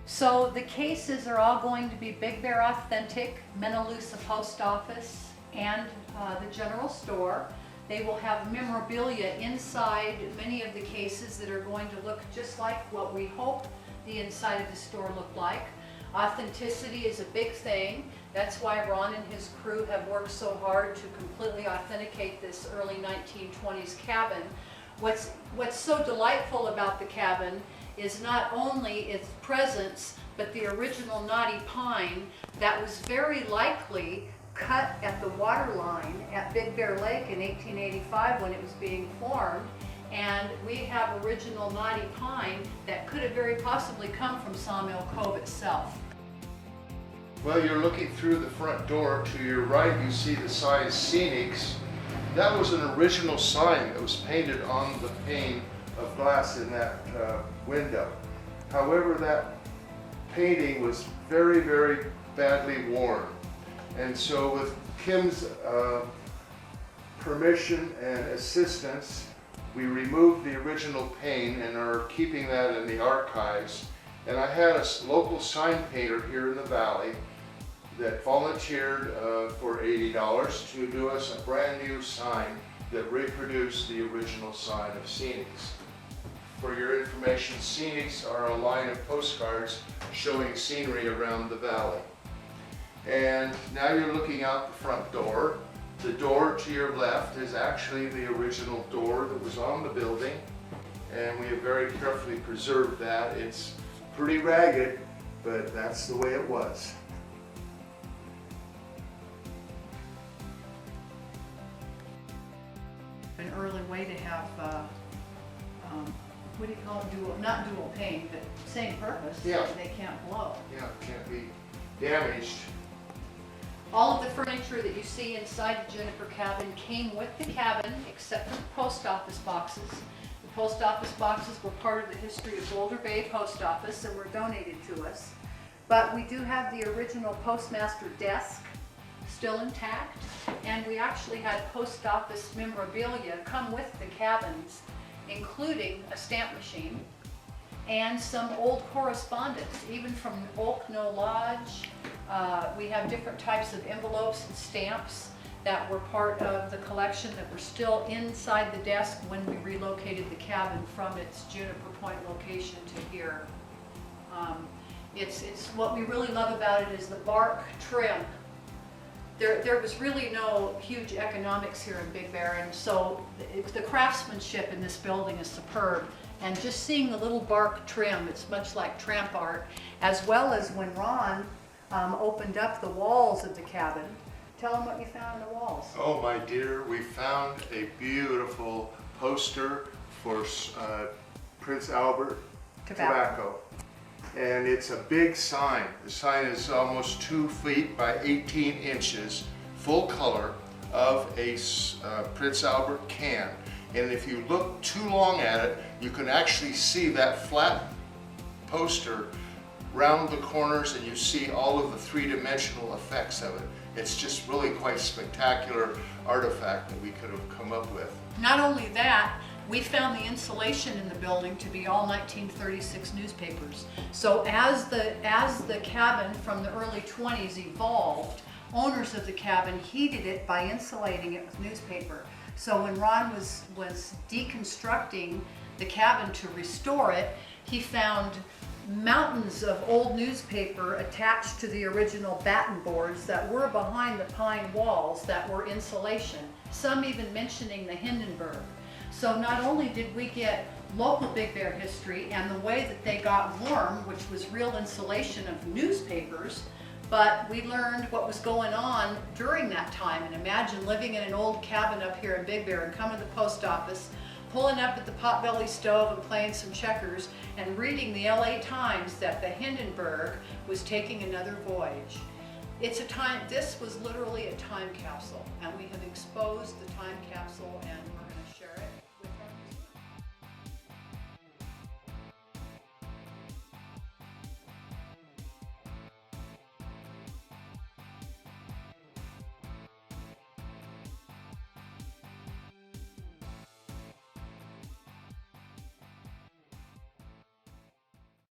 So the cases are all going to be Big Bear Authentic, Menalusa Post Office, and the general store. They will have memorabilia inside many of the cases that are going to look just like what we hope the inside of the store looked like. Authenticity is a big thing. That's why Ron and his crew have worked so hard to completely authenticate this early 1920s cabin. What's so delightful about the cabin is not only its presence, but the original knotty pine that was very likely cut at the water line at Big Bear Lake in 1885 when it was being formed. And we have original knotty pine that could have very possibly come from Sawmill Cove itself. Well, you're looking through the front door. To your right, you see the sign Scenics. That was an original sign that was painted on the pane of glass in that window. However, that painting was very, very badly worn. And so with Kim's permission and assistance, we removed the original pane and are keeping that in the archives. And I had a local sign painter here in the valley that volunteered for $80 to do us a brand new sign that reproduced the original sign of Scenics. For your information, Scenics are a line of postcards showing scenery around the valley. And now you're looking out the front door. The door to your left is actually the original door that was on the building, and we have very carefully preserved that. It's pretty ragged, but that's the way it was. An early way to have, what do you call it, dual, not dual pane, but same purpose. Yeah. They can't blow. Yeah, it can't be damaged. All of the furniture that you see inside the Juniper cabin came with the cabin, except for the post office boxes. The post office boxes were part of the history of Boulder Bay Post Office and were donated to us. But we do have the original postmaster desk still intact, and we actually had post office memorabilia come with the cabins, including a stamp machine and some old correspondence, even from Oak Knoll Lodge. We have different types of envelopes and stamps that were part of the collection that were still inside the desk when we relocated the cabin from its Juniper Point location to here. It's what we really love about it is the bark trim. There was really no huge economics here in Big Bear, and so the craftsmanship in this building is superb. And just seeing the little bark trim, it's much like tramp art, as well as when Ron opened up the walls of the cabin. Tell them what you found on the walls. Oh my dear, we found a beautiful poster for Prince Albert tobacco. And it's a big sign. The sign is almost 2 feet by 18 inches, full color, of a Prince Albert can. And if you look too long at it, you can actually see that flat poster round the corners, and you see all of the three-dimensional effects of it. It's just really quite spectacular artifact that we could have come up with. Not only that, we found the insulation in the building to be all 1936 newspapers. So as the cabin from the early 20s evolved, owners of the cabin heated it by insulating it with newspaper. So when Ron was deconstructing the cabin to restore it, he found mountains of old newspaper attached to the original batten boards that were behind the pine walls that were insulation, some even mentioning the Hindenburg. So not only did we get local Big Bear history and the way that they got warm, which was real insulation of newspapers, but we learned what was going on during that time. And imagine living in an old cabin up here in Big Bear and coming to the post office, pulling up at the potbelly stove and playing some checkers and reading the LA Times that the Hindenburg was taking another voyage. This was literally a time capsule, and we have exposed the time capsule and